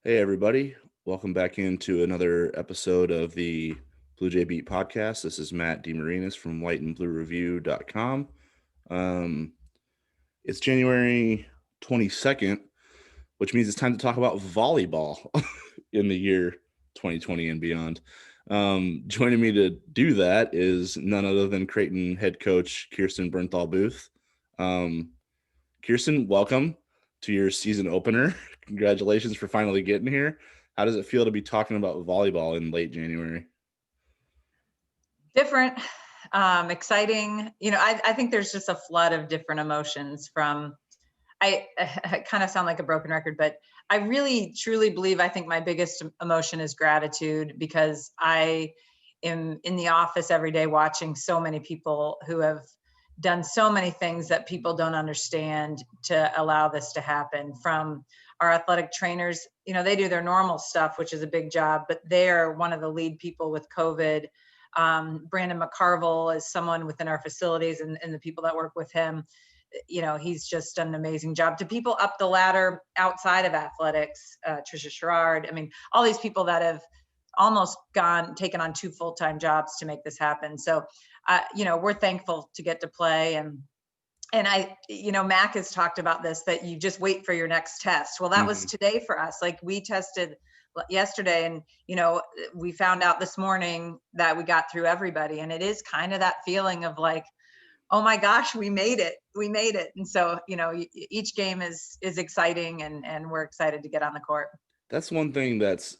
Hey, everybody. Welcome back into another episode of the Bluejay Beat podcast. This is Matt DeMarinis from whiteandbluereview.com. Um, it's January 22nd, which means it's time to talk about volleyball in the year 2020 and beyond. Joining me to do that is none other than Creighton head coach Kirsten Bernthal Booth. Kirsten, welcome to your season opener. Congratulations for finally getting here. How does it feel to be talking about volleyball in late January? Different, exciting. I think there's just a flood of different emotions from, I kind of sound like a broken record, but I really truly believe, I think my biggest emotion is gratitude, because I am in the office every day watching so many people who have done so many things that people don't understand to allow this to happen. From our athletic trainers, they do their normal stuff, which is a big job, but they're one of the lead people with COVID. Brandon McCarville is someone within our facilities and the people that work with him. He's just done an amazing job. To people up the ladder outside of athletics, Trisha Sherrard, all these people that have almost taken on 2 full-time jobs to make this happen. So, we're thankful to get to play. And Mac has talked about this, that you just wait for your next test. Well, that was today for us. Like, we tested yesterday, and we found out this morning that we got through everybody. And it is kind of that feeling of like, oh my gosh, we made it. And so, each game is exciting, and we're excited to get on the court. That's one thing that's,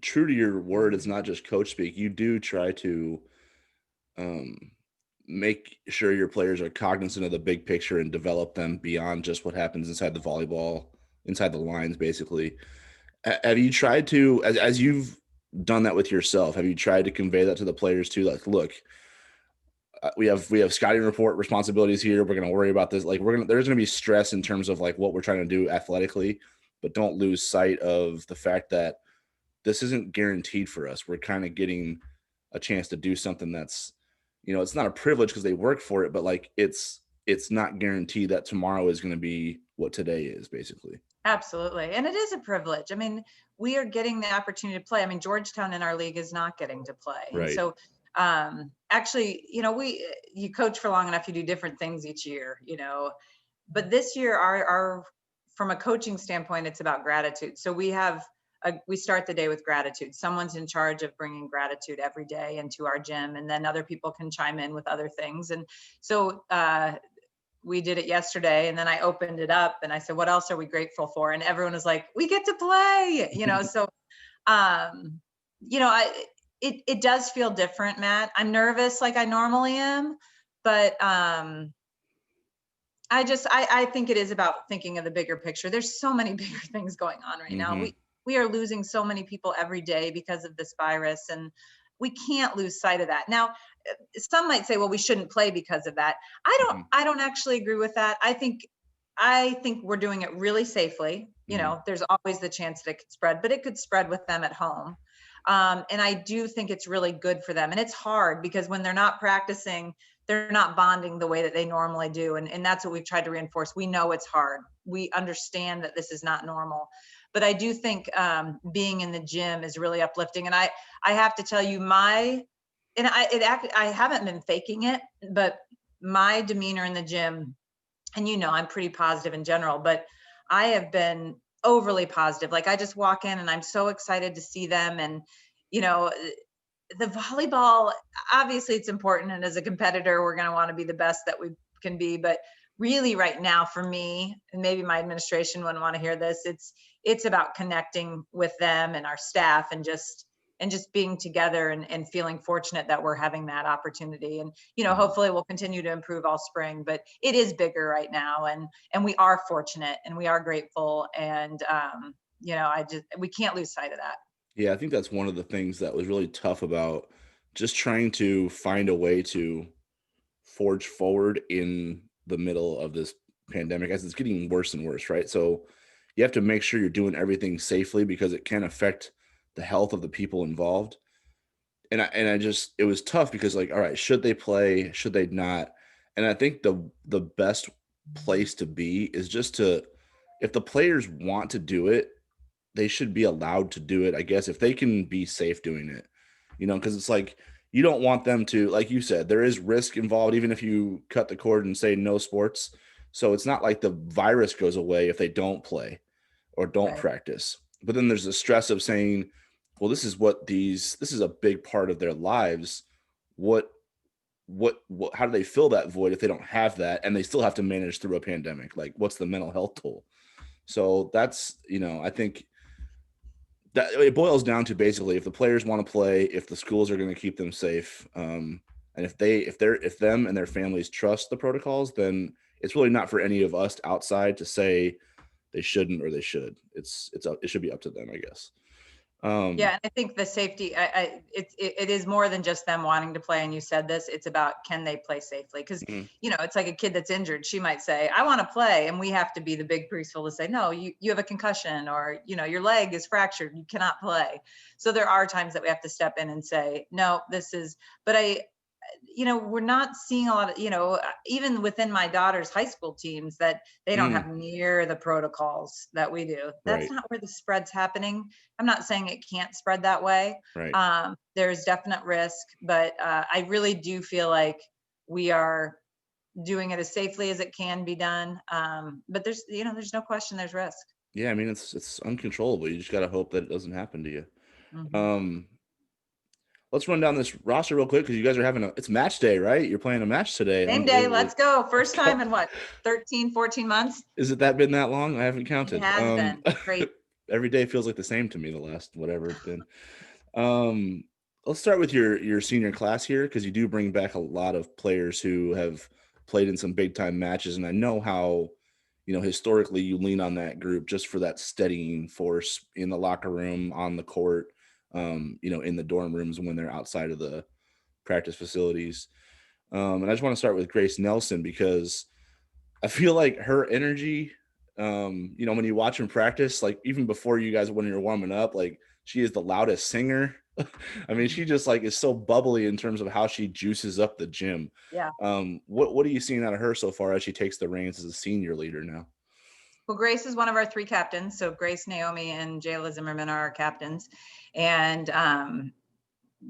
true to your word. It's not just coach speak. You do try to make sure your players are cognizant of the big picture and develop them beyond just what happens inside the volleyball, inside the lines, basically. Have you tried to, as you've done that with yourself, have you tried to convey that to the players too? Like, look, we have scouting report responsibilities here. We're going to worry about this. Like, there's going to be stress in terms of like what we're trying to do athletically, but don't lose sight of the fact that this isn't guaranteed for us. We're kind of getting a chance to do something that's, it's not a privilege because they work for it, but like it's not guaranteed that tomorrow is going to be what today is, basically. Absolutely. And it is a privilege. We are getting the opportunity to play. Georgetown in our league is not getting to play. Right. And so actually, you coach for long enough, you do different things each year, but this year our from a coaching standpoint, it's about gratitude. So we start the day with gratitude. Someone's in charge of bringing gratitude every day into our gym, and then other people can chime in with other things. And so we did it yesterday, and then I opened it up and I said, what else are we grateful for? And everyone was like, we get to play, so, it does feel different, Matt. I'm nervous like I normally am, but I think it is about thinking of the bigger picture. There's so many bigger things going on right now. We are losing so many people every day because of this virus, and we can't lose sight of that. Now, some might say, well, we shouldn't play because of that. I don't actually agree with that. I think we're doing it really safely. There's always the chance that it could spread, but it could spread with them at home. And I do think it's really good for them. And it's hard because when they're not practicing, they're not bonding the way that they normally do. And that's what we've tried to reinforce. We know it's hard. We understand that this is not normal. But I do think being in the gym is really uplifting. And I have to tell you, I haven't been faking it, but my demeanor in the gym, and I'm pretty positive in general, but I have been overly positive. Like, I just walk in and I'm so excited to see them. And, the volleyball, obviously it's important. And as a competitor, we're going to want to be the best that we can be. But really right now for me, and maybe my administration wouldn't want to hear this, it's about connecting with them and our staff, and just being together and feeling fortunate that we're having that opportunity. And, hopefully we'll continue to improve all spring, but it is bigger right now. And we are fortunate and we are grateful. And, we can't lose sight of that. Yeah, I think that's one of the things that was really tough about just trying to find a way to forge forward in the middle of this pandemic as it's getting worse and worse, right? So you have to make sure you're doing everything safely because it can affect the health of the people involved. And it was tough because, like, all right, should they play? Should they not? And I think the best place to be is just to, if the players want to do it, they should be allowed to do it, I guess, if they can be safe doing it, because it's like you don't want them to, like you said, there is risk involved, even if you cut the cord and say no sports. So it's not like the virus goes away if they don't play or don't Right. practice. But then there's the stress of saying, well, this is a big part of their lives. What, how do they fill that void if they don't have that and they still have to manage through a pandemic? Like, what's the mental health toll? So that's, I think that it boils down to basically if the players want to play, if the schools are going to keep them safe, and if them and their families trust the protocols, then it's really not for any of us outside to say they shouldn't or they should. It should be up to them, I guess. Yeah, and I think the safety, it is more than just them wanting to play. And you said this, it's about, can they play safely? Because, Mhm. it's like a kid that's injured. She might say, I want to play. And we have to be the big preschool to say, no, you have a concussion, or, your leg is fractured. You cannot play. So there are times that we have to step in and say, no, but we're not seeing a lot of, even within my daughter's high school teams, that they don't have near the protocols that we do. That's Right, not where the spread's happening. I'm not saying it can't spread that way. right. There's definite risk, but I really do feel like we are doing it as safely as it can be done. But there's no question there's risk. Yeah, I mean it's uncontrollable. You just got to hope that it doesn't happen to you. Mhm. Um, let's run down this roster real quick because you guys are it's match day, right? You're playing a match today. Same day, Unbelievable. let's go. Let's First time go. in what, 13, 14 months? Is it that been that long? I haven't It counted. has been crazy. Every day feels like the same to me, the last whatever it's been. Um, let's start with your senior class here because you do bring back a lot of players who have played in some big time matches, and I know how historically you lean on that group just for that steadying force in the locker room, on the court, in the dorm rooms when they're outside of the practice facilities. And I just want to start with Grace Nelson because I feel like her energy, when you watch him practice, like even before you guys, when you're warming up, like she is the loudest singer. I mean, she just like is so bubbly in terms of how she juices up the gym. Yeah. What are you seeing out of her so far as she takes the reins as a senior leader now? Well, Grace is one of our 3 captains. So Grace, Naomi, and Jayla Zimmerman are our captains. And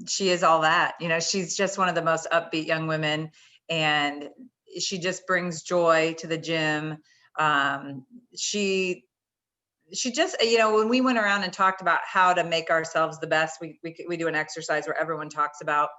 she is all that. She's just one of the most upbeat young women. And she just brings joy to the gym. She just, when we went around and talked about how to make ourselves the best, we do an exercise where everyone talks about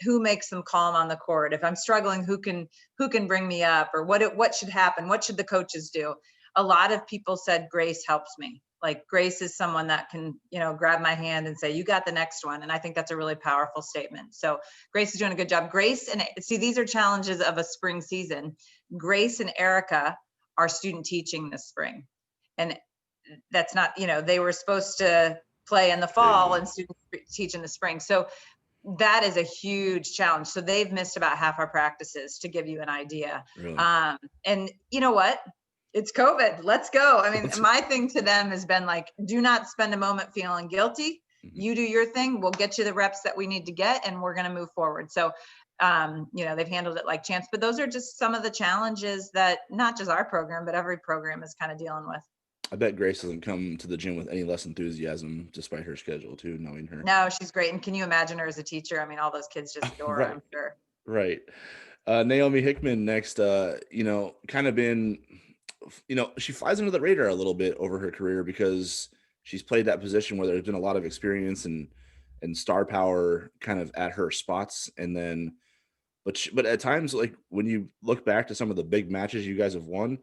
who makes them calm on the court. If I'm struggling, who can bring me up, or what should happen? What should the coaches do? A lot of people said Grace helps me. Like Grace is someone that can, grab my hand and say, you got the next one. And I think that's a really powerful statement. So Grace is doing a good job. Grace, and see, these are challenges of a spring season. Grace and Erica are student teaching this spring. And that's not, they were supposed to play in the fall and students teach in the spring. So that is a huge challenge. So they've missed about half our practices, to give you an idea. Really? And you know what? It's COVID. Let's go. I mean, my thing to them has been like, do not spend a moment feeling guilty. Mm-hmm. You do your thing. We'll get you the reps that we need to get, and we're going to move forward. So, they've handled it like champs. But those are just some of the challenges that not just our program, but every program is kind of dealing with. I bet Grace doesn't come to the gym with any less enthusiasm despite her schedule too, knowing her. No, she's great. And can you imagine her as a teacher? I mean, all those kids just adore her, I'm sure. Right. Naomi Hickman next, kind of been, she flies under the radar a little bit over her career because she's played that position where there's been a lot of experience and star power kind of at her spots. And then, but at times, like when you look back to some of the big matches you guys have won,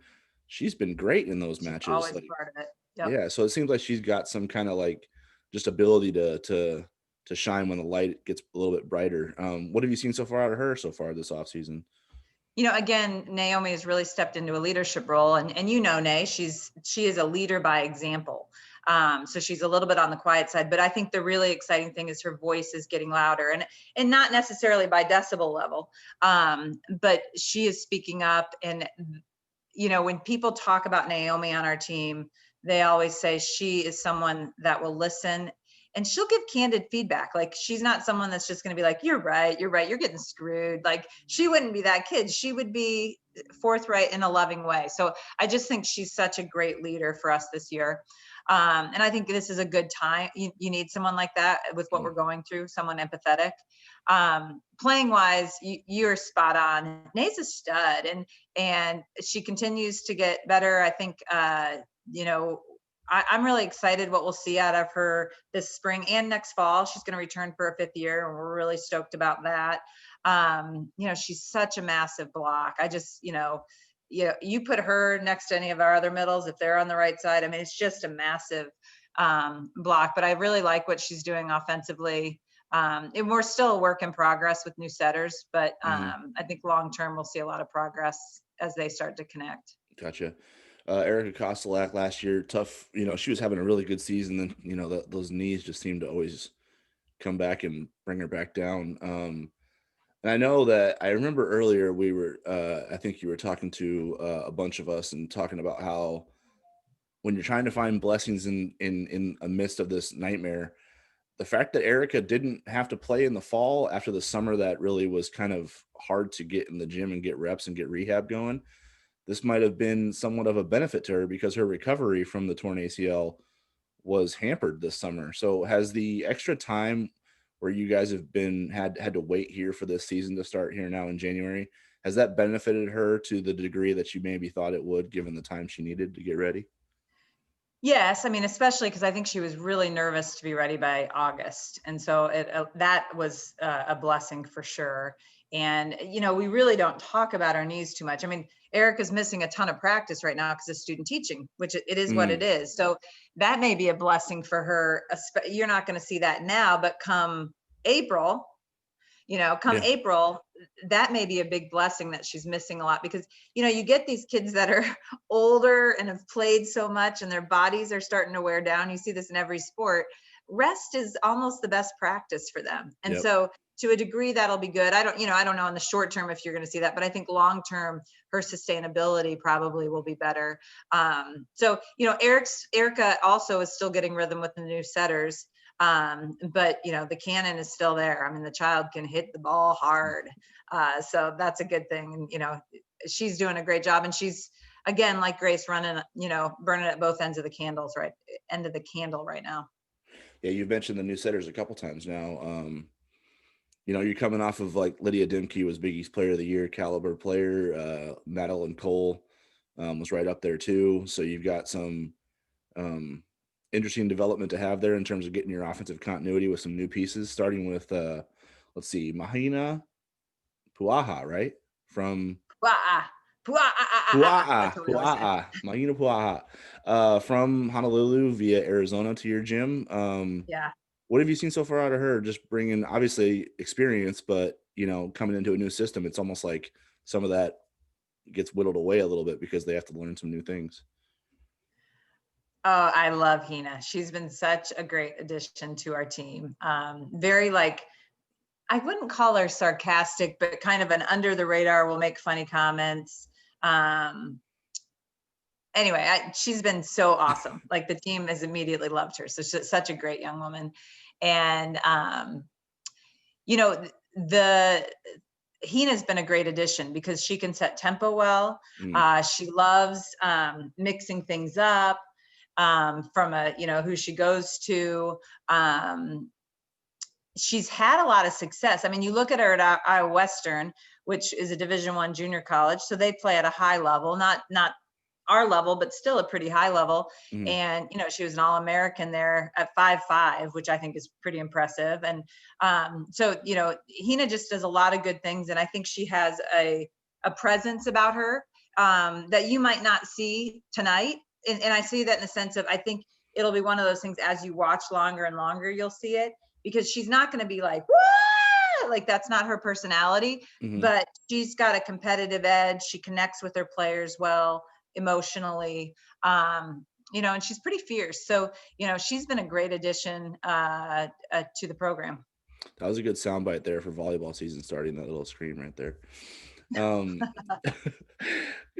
she's been great in those matches. Always like, part of it. Yep. Yeah. So it seems like she's got some kind of like just ability to shine when the light gets a little bit brighter. What have you seen so far out of her so far this offseason? Again, Naomi has really stepped into a leadership role, and Nay, she is a leader by example. So she's a little bit on the quiet side, but I think the really exciting thing is her voice is getting louder, and not necessarily by decibel level, but she is speaking up. And when people talk about Naomi on our team, they always say she is someone that will listen, and she'll give candid feedback. Like, she's not someone that's just going to be like, you're right, you're getting screwed. Like, she wouldn't be that kid. She would be forthright in a loving way. So I just think she's such a great leader for us this year. And I think this is a good time. You need someone like that with what we're going through, someone empathetic. Playing wise, you're spot on. Nate's a stud, and she continues to get better. I think, I'm really excited what we'll see out of her this spring and next fall. She's going to return for a 5th year, and we're really stoked about that. She's such a massive block. You put her next to any of our other middles, if they're on the right side, I mean, it's just a massive block. But I really like what she's doing offensively. And we're still a work in progress with new setters, but I think long term we'll see a lot of progress as they start to connect. Gotcha. Erica Kostelak last year, tough. She was having a really good season. Then those knees just seem to always come back and bring her back down. And I know that I remember earlier we were, I think you were talking to a bunch of us and talking about how when you're trying to find blessings in a midst of this nightmare, the fact that Erica didn't have to play in the fall after the summer that really was kind of hard to get in the gym and get reps and get rehab going, this might have been somewhat of a benefit to her because her recovery from the torn ACL was hampered this summer. So has the extra time where you guys have had to wait here for this season to start here now in January, has that benefited her to the degree that you maybe thought it would, given the time she needed to get ready? Yes, I mean, especially because I think she was really nervous to be ready by August, and so that was a blessing for sure. And we really don't talk about our knees too much. I mean, Erica's missing a ton of practice right now because of student teaching, which it is what it is. So that may be a blessing for her. You're not going to see that now, but come April, April, that may be a big blessing that she's missing a lot, because you get these kids that are older and have played so much and their bodies are starting to wear down. You see this in every sport. Rest is almost the best practice for them. And so to a degree that'll be good. I don't know in the short term if you're going to see that, but I think long term her sustainability probably will be better. Erica also is still getting rhythm with the new setters. But the cannon is still there. I mean, the child can hit the ball hard. So that's a good thing. And, she's doing a great job, and she's, again, like Grace, running, burning at both ends of the candle right now. Yeah. You've mentioned the new setters a couple times now. You're coming off of like Lydia Dimke was Big East Player of the Year caliber player. Madeline Cole was right up there too. So you've got some interesting development to have there in terms of getting your offensive continuity with some new pieces, starting with let's see, Mahina Puaha, right? From Mahina Puaha, from Honolulu via Arizona to your gym. Yeah. What have you seen so far out of her? Just bringing obviously experience, but coming into a new system, it's almost like some of that gets whittled away a little bit because they have to learn some new things. Oh, I love Hina. She's been such a great addition to our team. Very I wouldn't call her sarcastic, but kind of an under the radar, will make funny comments. Anyway, she's been so awesome. Like, the team has immediately loved her. So she's such a great young woman. And, Hina's been a great addition because she can set tempo well. She loves mixing things up from who she goes to. She's had a lot of success. I mean, you look at her at Iowa Western, which is a Division I junior college. So they play at a high level, not our level, but still a pretty high level. And, she was an All-American there at 5'5", which I think is pretty impressive. And so, Hina just does a lot of good things. And I think she has a presence about her that you might not see tonight. And I see that in the sense of, I think it'll be one of those things as you watch longer and longer, you'll see it, because she's not going to be like, wah! Like, that's not her personality, but she's got a competitive edge. She connects with her players well emotionally, and she's pretty fierce. So, she's been a great addition to the program. That was a good soundbite there for volleyball season starting, that little scream right there.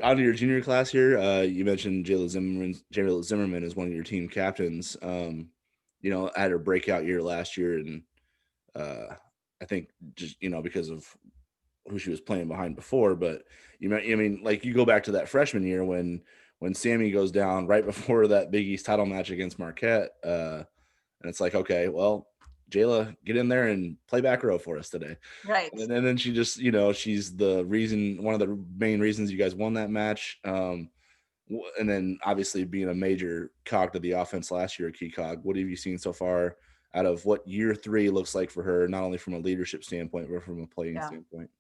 On to your junior class here, you mentioned Jayla Zimmerman is one of your team captains. Had her breakout year last year, and I think just because of who she was playing behind before, but I mean, like you go back to that freshman year when Sammy goes down right before that Big East title match against Marquette, and it's like, okay, well, Jayla, get in there and play back row for us today. Right. And then she just, she's one of the main reasons you guys won that match. And then obviously being a major cog to the offense last year, a key cog. What have you seen so far out of what year 3 looks like for her, not only from a leadership standpoint, but from a playing standpoint?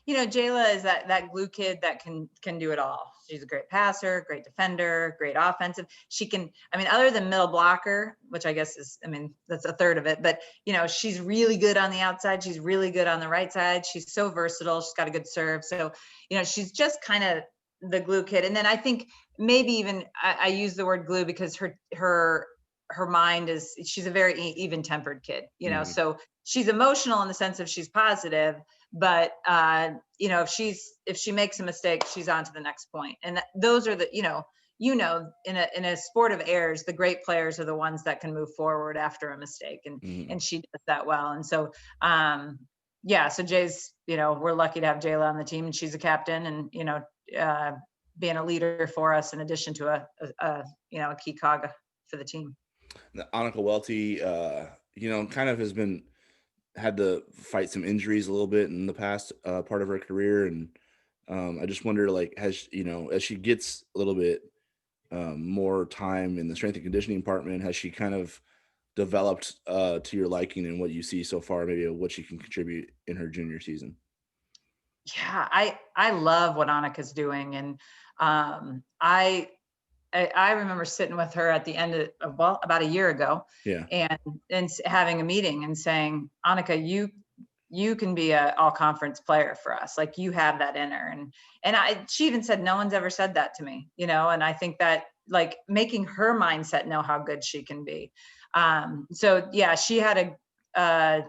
Jayla is that glue kid that can do it all. She's a great passer, great defender, great offensive. She can, other than middle blocker, which I guess is, that's a third of it, but she's really good on the outside. She's really good on the right side. She's so versatile. She's got a good serve. So, she's just kind of the glue kid. And then I think maybe even I use the word glue because her mind she's a very even tempered kid, so she's emotional in the sense of she's positive, but if she makes a mistake, she's on to the next point. And those are the, in a sport of errors, the great players are the ones that can move forward after a mistake. And she does that well. And so, so Jay's, we're lucky to have Jayla on the team, and she's a captain and, being a leader for us in addition to a key cog for the team. Annika Welty, kind of had to fight some injuries a little bit in the past part of her career. And I just wonder, like, as she gets a little bit more time in the strength and conditioning department, has she kind of developed to your liking and what you see so far, maybe what she can contribute in her junior season? Yeah, I love what Annika's doing. And I remember sitting with her at the end of about a year ago, and having a meeting and saying, Annika, you can be a all conference player for us. Like, you have that in her. And she even said, no one's ever said that to me, and I think that, like, making her mindset know how good she can be. So yeah, she had a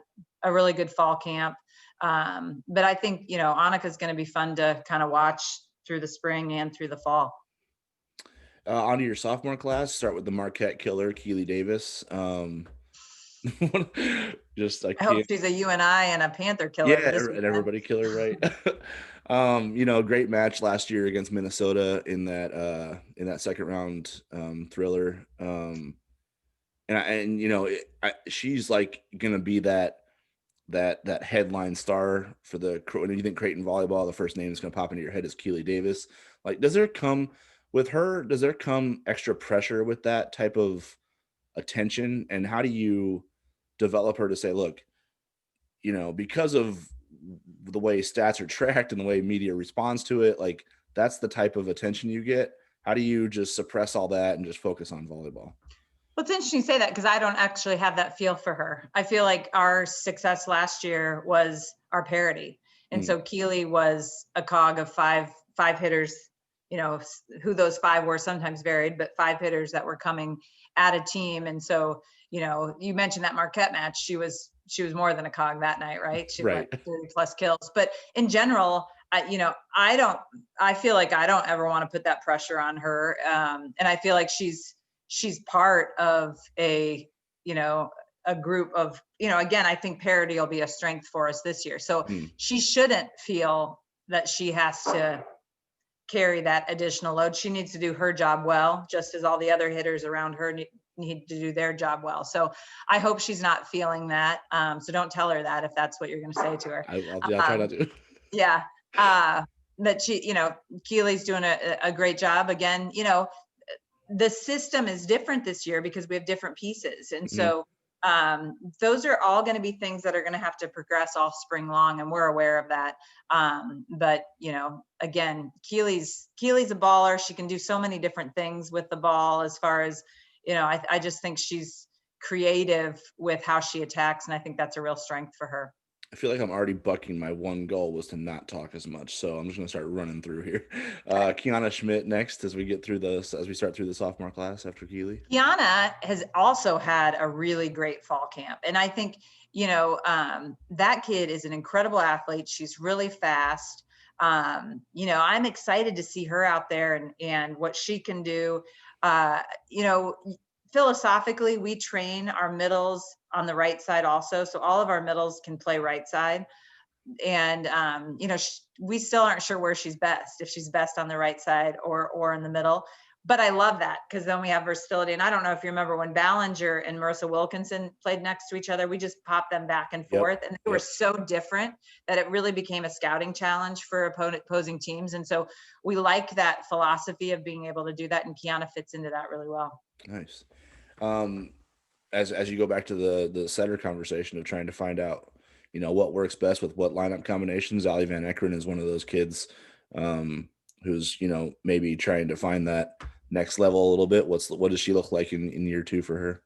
really good fall camp. But I think, Annika's going to be fun to kind of watch through the spring and through the fall. On to your sophomore class, start with the Marquette killer, Keely Davis. I hope she's a UNI and a Panther killer. Yeah, and everybody killer, right? Great match last year against Minnesota in that second round thriller. She's like gonna be that headline star for when you think Creighton volleyball, the first name that's gonna pop into your head is Keely Davis. Like, does there come extra pressure with that type of attention? And how do you develop her to say, look, because of the way stats are tracked and the way media responds to it, like, that's the type of attention you get. How do you just suppress all that and just focus on volleyball? Well, it's interesting you say that, because I don't actually have that feel for her. I feel like our success last year was our parity. And so Keely was a cog of five hitters, who those 5 were sometimes varied, but 5 hitters that were coming at a team. And so, you mentioned that Marquette match, she was more than a cog that night, right? She had 30 plus kills. But in general, I feel like I don't ever want to put that pressure on her. And I feel like she's part of a group of, again, I think parity will be a strength for us this year. So she shouldn't feel that she has to carry that additional load. She needs to do her job well, just as all the other hitters around her need to do their job well. So I hope she's not feeling that. So don't tell her that, if that's what you're going to say to her. I'll try not to. Yeah. That she, Keely's doing a great job. Again, the system is different this year because we have different pieces. And so those are all going to be things that are going to have to progress all spring long, and we're aware of that. But again, Keely's a baller. She can do so many different things with the ball, as far as, I just think she's creative with how she attacks, and I think that's a real strength for her. I feel like I'm already bucking my one goal was to not talk as much. So I'm just going to start running through here. Kiana Schmidt next, as we start through the sophomore class after Keely. Kiana has also had a really great fall camp. And I think, that kid is an incredible athlete. She's really fast. I'm excited to see her out there and what she can do. Philosophically, we train our middles on the right side also. So all of our middles can play right side. you know, we still aren't sure where she's best, if she's best on the right side or in the middle. But I love that, because then we have versatility. And I don't know if you remember when Ballinger and Marissa Wilkinson played next to each other, we just popped them back and forth, and they were so different that it really became a scouting challenge for opposing teams. And so we like that philosophy of being able to do that, and Kiana fits into that really well. Nice. As you go back to the setter conversation of trying to find out, you know, what works best with what lineup combinations, Ali Van Ekeren is one of those kids who's, you know, maybe trying to find that next level a little bit. What does she look like in year 2 for her?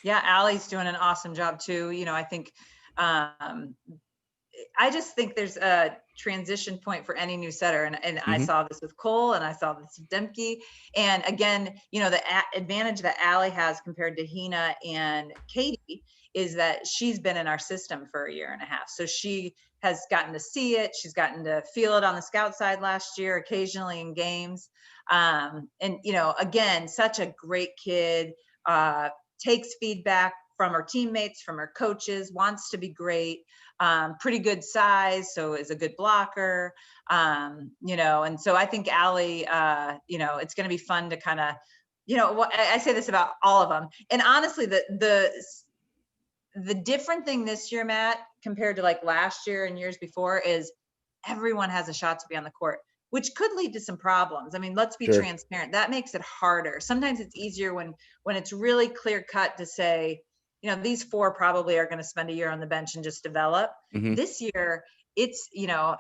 Yeah, Allie's doing an awesome job too. You know, I think I just think there's a transition point for any new setter. And I saw this with Cole, and I saw this with Demke. And again, you know, the advantage that Allie has compared to Hina and Katie is that she's been in our system for a year and a half. So she has gotten to see it. She's gotten to feel it on the scout side last year, occasionally in games. And, you know, again, such a great kid, takes feedback from her teammates, from her coaches, wants to be great. Pretty good size, so is a good blocker, you know, and so I think Allie, you know, it's going to be fun to kind of, you know, I say this about all of them. And honestly, the different thing this year, Matt, compared to like last year and years before, is everyone has a shot to be on the court, which could lead to some problems. I mean, let's be transparent. That makes it harder. Sometimes it's easier when it's really clear cut to say, you know, these 4 probably are going to spend a year on the bench and just develop. This year, it's, you know,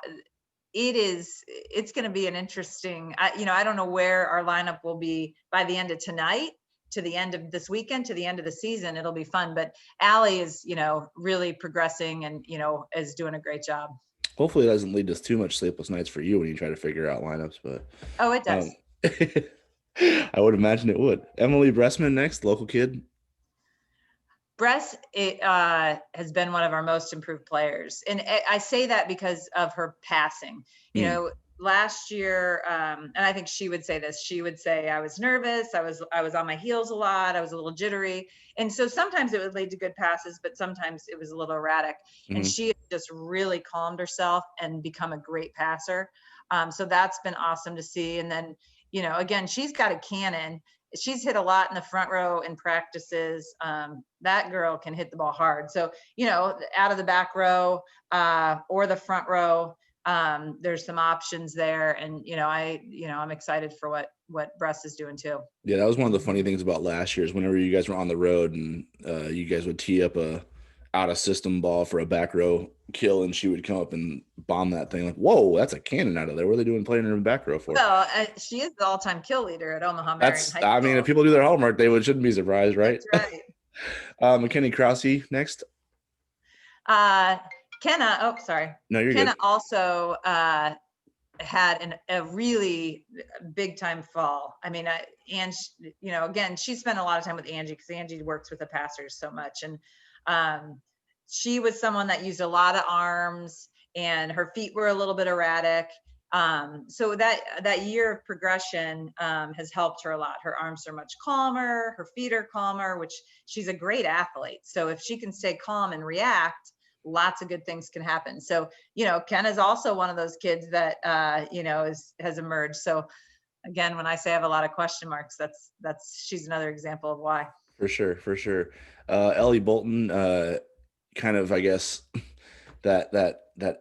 it's going to be an interesting, you know, I don't know where our lineup will be by the end of tonight, to the end of this weekend, to the end of the season. It'll be fun. But Allie is, you know, really progressing and, you know, is doing a great job. Hopefully it doesn't lead to too much sleepless nights for you when you try to figure out lineups, but oh, it does. I would imagine it would. Emily Bressman next, local kid. Bress has been one of our most improved players. And I say that because of her passing. You know, last year, and I think she would say this, she would say, I was nervous. I was on my heels a lot. I was a little jittery. And so sometimes it would lead to good passes, but sometimes it was a little erratic. And she just really calmed herself and become a great passer. So that's been awesome to see. And then, you know, again, she's got a cannon. She's hit a lot in the front row in practices. That girl can hit the ball hard. So, you know, out of the back row or the front row, there's some options there. And, you know, I'm excited for what Bress is doing too. Yeah, that was one of the funny things about last year is whenever you guys were on the road and you guys would tee up a out of system ball for a back row kill, and she would come up and bomb that thing. Like, whoa, that's a cannon out of there. What are they doing playing her in back row for? Well, she is the all-time kill leader at Omaha Marion High School. I mean, if people do their homework, they shouldn't be surprised, right? That's right. McKinney Krause next. Kenna, oh, sorry. No, you're Kenna good. also had a really big time fall. I mean, and you know, again, she spent a lot of time with Angie because Angie works with the passers so much. And she was someone that used a lot of arms, and her feet were a little bit erratic. So that year of progression has helped her a lot. Her arms are much calmer, her feet are calmer, which she's a great athlete. So if she can stay calm and react, lots of good things can happen. So, you know, Ken is also one of those kids that, you know, has emerged. So again, when I say I have a lot of question marks, she's another example of why. For sure. Ellie Bolton, kind of, I guess, that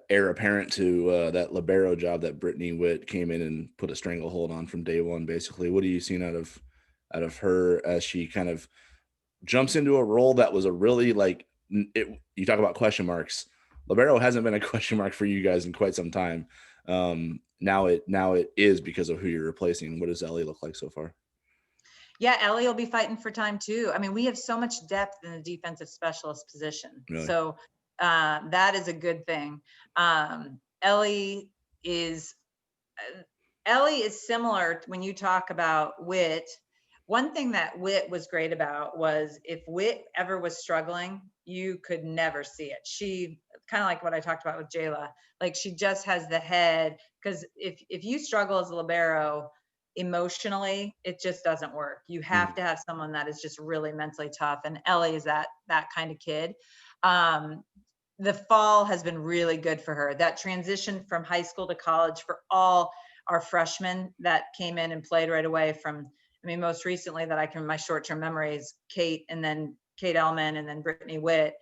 heir apparent to that libero job that Brittany Witt came in and put a stranglehold on from day one, basically. What are you seeing out of her as she kind of jumps into a role that was a really, like, you talk about question marks. Libero hasn't been a question mark for you guys in quite some time. Now it is because of who you're replacing. What does Ellie look like so far? Yeah, Ellie will be fighting for time too. I mean, we have so much depth in the defensive specialist position. Really? So that is a good thing. Ellie is similar when you talk about Witt. One thing that Witt was great about was if Witt ever was struggling, you could never see it. She kind of like what I talked about with Jayla, like she just has the head, because if you struggle as a libero emotionally, it just doesn't work. You have to have someone that is just really mentally tough. And Ellie is that kind of kid. the fall has been really good for her. That transition from high school to college for all our freshmen that came in and played right away from, I mean, most recently that I can, my short-term memory is Kate, and then Kate Elman, and then Brittany Witt.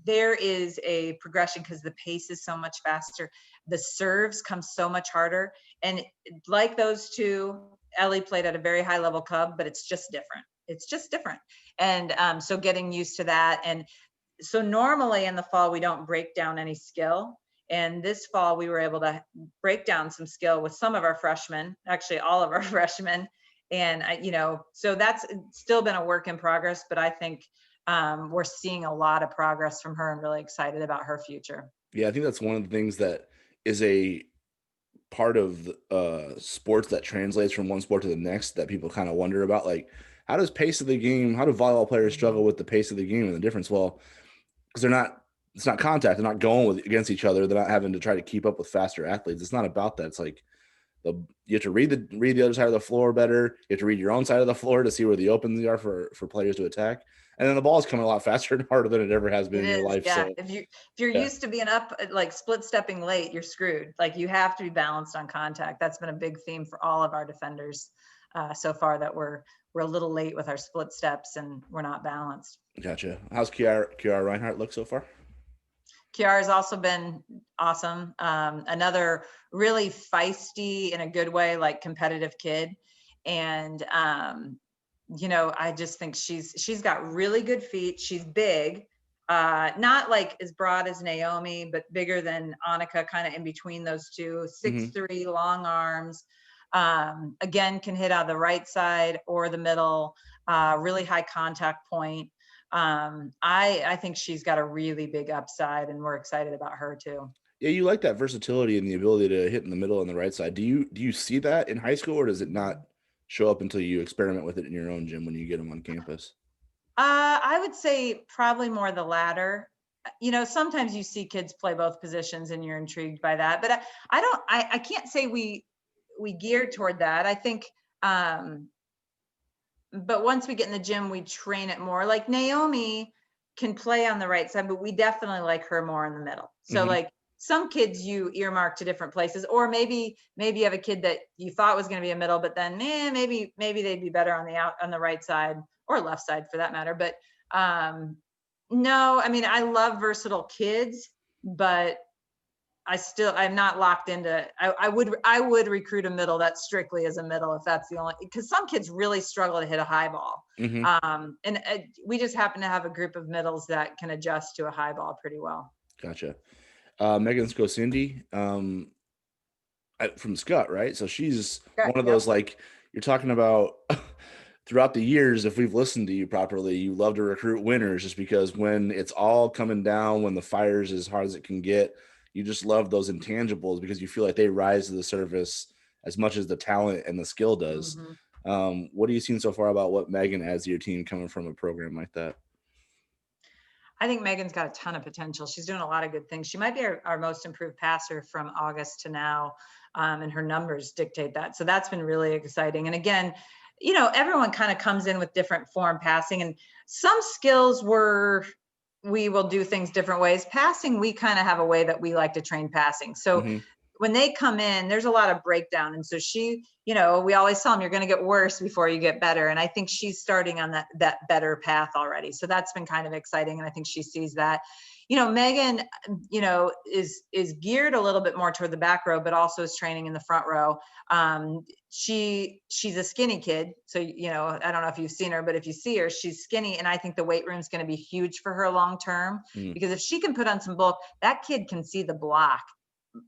There is a progression because the pace is so much faster. The serves come so much harder. And like those two, Ellie played at a very high level club, but it's just different. It's just different. And so getting used to that. And so normally in the fall, we don't break down any skill. And this fall, we were able to break down some skill with some of our freshmen, actually all of our freshmen. And, so that's still been a work in progress, but I think we're seeing a lot of progress from her and really excited about her future. Yeah, I think that's one of the things that is a part of sports that translates from one sport to the next that people kind of wonder about. Like, how does pace of the game, how do volleyball players struggle with the pace of the game and the difference? Well, because it's not contact. They're not going against each other. They're not having to try to keep up with faster athletes. It's not about that. It's like you have to read the other side of the floor better. You have to read your own side of the floor to see where the opens are for players to attack. And then the ball is coming a lot faster and harder than it ever has been in your life. Yeah. So If you're used to being up, like split stepping late, you're screwed. Like you have to be balanced on contact. That's been a big theme for all of our defenders so far, that we're a little late with our split steps and we're not balanced. Gotcha. How's Kiara Reinhardt look so far? Kiara's also been awesome. Another really feisty, in a good way, like competitive kid. And, I just think she's got really good feet. She's big, not like as broad as Naomi, but bigger than Annika, kind of in between those two. 6'3", long arms. Again, can hit out the right side or the middle. Really high contact point. I think she's got a really big upside, and we're excited about her too. Yeah, you like that versatility and the ability to hit in the middle and the right side. Do you see that in high school, or does it not show up until you experiment with it in your own gym when you get them on campus? I would say probably more the latter. Sometimes you see kids play both positions and you're intrigued by that, but I can't say we gear toward that. I think, but once we get in the gym, we train it more. Like Naomi can play on the right side, but we definitely like her more in the middle. So like some kids you earmark to different places, or maybe you have a kid that you thought was going to be a middle, but then maybe they'd be better on the right side or left side for that matter. But no, I mean, I love versatile kids, but I'm not locked into, I would recruit a middle that strictly is a middle if that's the only, because some kids really struggle to hit a high ball. And we just happen to have a group of middles that can adjust to a high ball pretty well. Gotcha. Megan Scosindi, from Scott, right? So she's one of those, like you're talking about throughout the years. If we've listened to you properly, you love to recruit winners, just because when it's all coming down, when the fire's as hard as it can get, you just love those intangibles because you feel like they rise to the surface as much as the talent and the skill does. What have you seen so far about what Megan adds to your team coming from a program like that? I think Megan's got a ton of potential. She's doing a lot of good things. She might be our most improved passer from August to now, and her numbers dictate that. So that's been really exciting. And again, everyone kind of comes in with different form passing, and some skills we will do things different ways. Passing, we kind of have a way that we like to train passing. So when they come in, there's a lot of breakdown. And so she, we always tell them you're going to get worse before you get better. And I think she's starting on that better path already. So that's been kind of exciting. And I think she sees that. Megan, is geared a little bit more toward the back row, but also is training in the front row. She's a skinny kid. So, I don't know if you've seen her, but if you see her, she's skinny. And I think the weight room is going to be huge for her long-term, because if she can put on some bulk, that kid can see the block,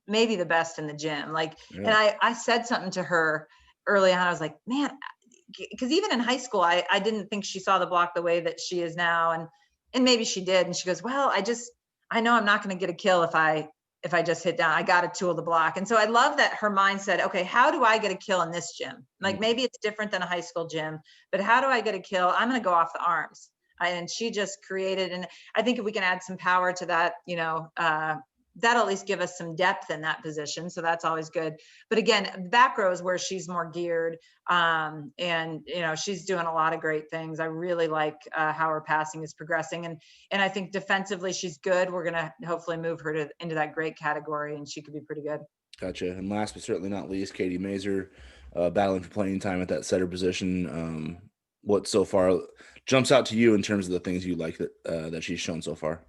maybe the best in the gym. And I said something to her early on. I was like, man, because even in high school, I didn't think she saw the block the way that she is now. And maybe she did. And she goes, well, I know I'm not going to get a kill if I just hit down. I got a tool to block. And so I love that her mind said, okay, how do I get a kill in this gym? Like maybe it's different than a high school gym, but how do I get a kill? I'm going to go off the arms. And she just created, and I think if we can add some power to that, that'll at least give us some depth in that position. So that's always good. But again, back row is where she's more geared. And, she's doing a lot of great things. I really like how her passing is progressing. And I think defensively, she's good. We're going to hopefully move her into that great category, and she could be pretty good. Gotcha. And last but certainly not least, Katie Mazer, battling for playing time at that setter position. What so far jumps out to you in terms of the things you like that she's shown so far?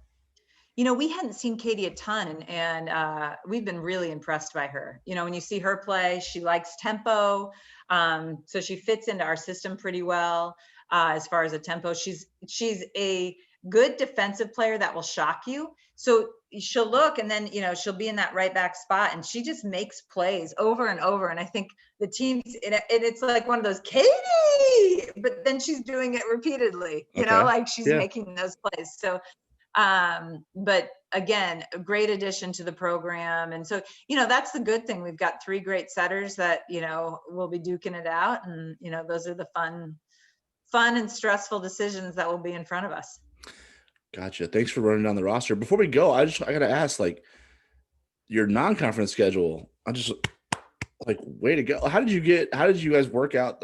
We hadn't seen Katie a ton, and we've been really impressed by her. When you see her play, she likes tempo. So she fits into our system pretty well as far as a tempo. She's a good defensive player that will shock you. So she'll look, and then, she'll be in that right back spot, and she just makes plays over and over. And I think the teams, it's like one of those, Katie, but then she's doing it repeatedly, like she's making those plays. So but again, a great addition to the program. And so, that's the good thing. We've got 3 great setters that, will be duking it out. And, those are the fun and stressful decisions that will be in front of us. Gotcha. Thanks for running down the roster. Before we go, I got to ask, like, your non-conference schedule. I'm just like, way to go. How did you guys work out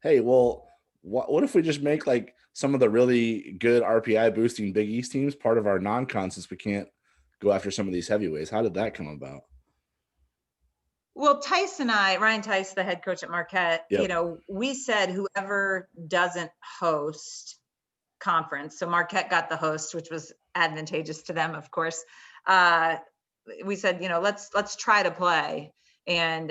hey, well, what if we just make like some of the really good RPI boosting Big East teams part of our non-con, since we can't go after some of these heavyweights? How did that come about? Well, Ryan Tice, the head coach at Marquette, we said whoever doesn't host conference, so Marquette got the host, which was advantageous to them, of course. We said, let's try to play. And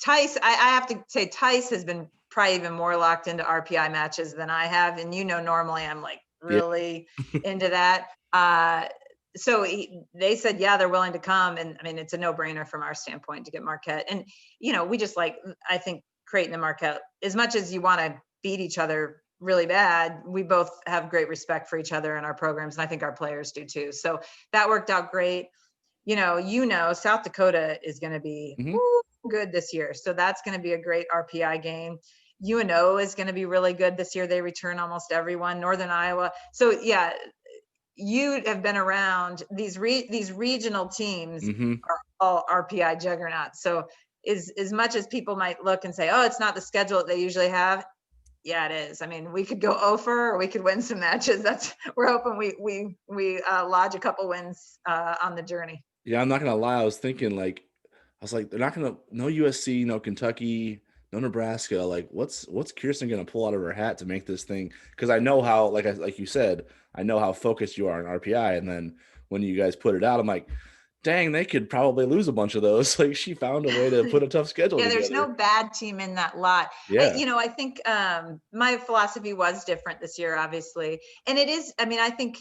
Tice, I have to say, Tice has been probably even more locked into RPI matches than I have. And, normally I'm like really into that. So they said, yeah, they're willing to come. And I mean, it's a no brainer from our standpoint to get Marquette. And, we just I think Creighton and Marquette, as much as you want to beat each other really bad, we both have great respect for each other in our programs. And I think our players do too. So that worked out great. South Dakota is going to be good this year. So that's going to be a great RPI game. UNO is going to be really good this year. They return almost everyone. Northern Iowa. So yeah, you have been around these regional teams are all RPI juggernauts. So as much as people might look and say, oh, it's not the schedule that they usually have. Yeah, it is. I mean, we could go over, or we could win some matches. We're hoping we lodge a couple wins on the journey. Yeah, I'm not gonna lie. I was thinking, like, they're not gonna, no USC, no Kentucky, no Nebraska. Like, what's Kirsten gonna pull out of her hat to make this thing? Because I know how, like you said, I know how focused you are on RPI. And then when you guys put it out, I'm like, dang, they could probably lose a bunch of those. Like, she found a way to put a tough schedule together. There's no bad team in that lot. Yeah. I think my philosophy was different this year, obviously. And it is, I think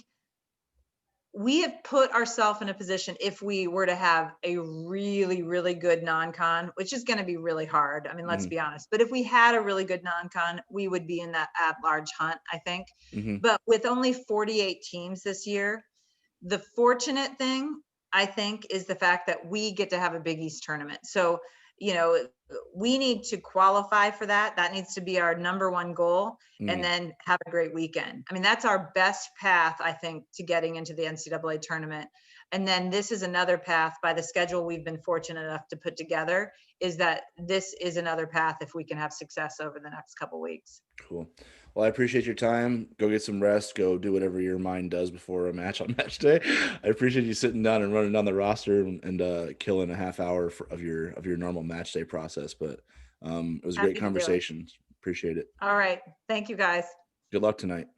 we have put ourselves in a position, if we were to have a really, really good non-con, which is going to be really hard. I mean, let's be honest. But if we had a really good non-con, we would be in that at-large hunt, I think. But with only 48 teams this year, the fortunate thing, I think, is the fact that we get to have a Big East tournament. So, we need to qualify for that. That needs to be our number one goal, and then have a great weekend. I mean, that's our best path, I think, to getting into the NCAA tournament. And then this is another path by the schedule we've been fortunate enough to put together, is that this is another path if we can have success over the next couple weeks. Cool. Well, I appreciate your time. Go get some rest. Go do whatever your mind does before a match on match day. I appreciate you sitting down and running down the roster and killing a half hour of your normal match day process. But it was a great conversation. Appreciate it. All right. Thank you, guys. Good luck tonight.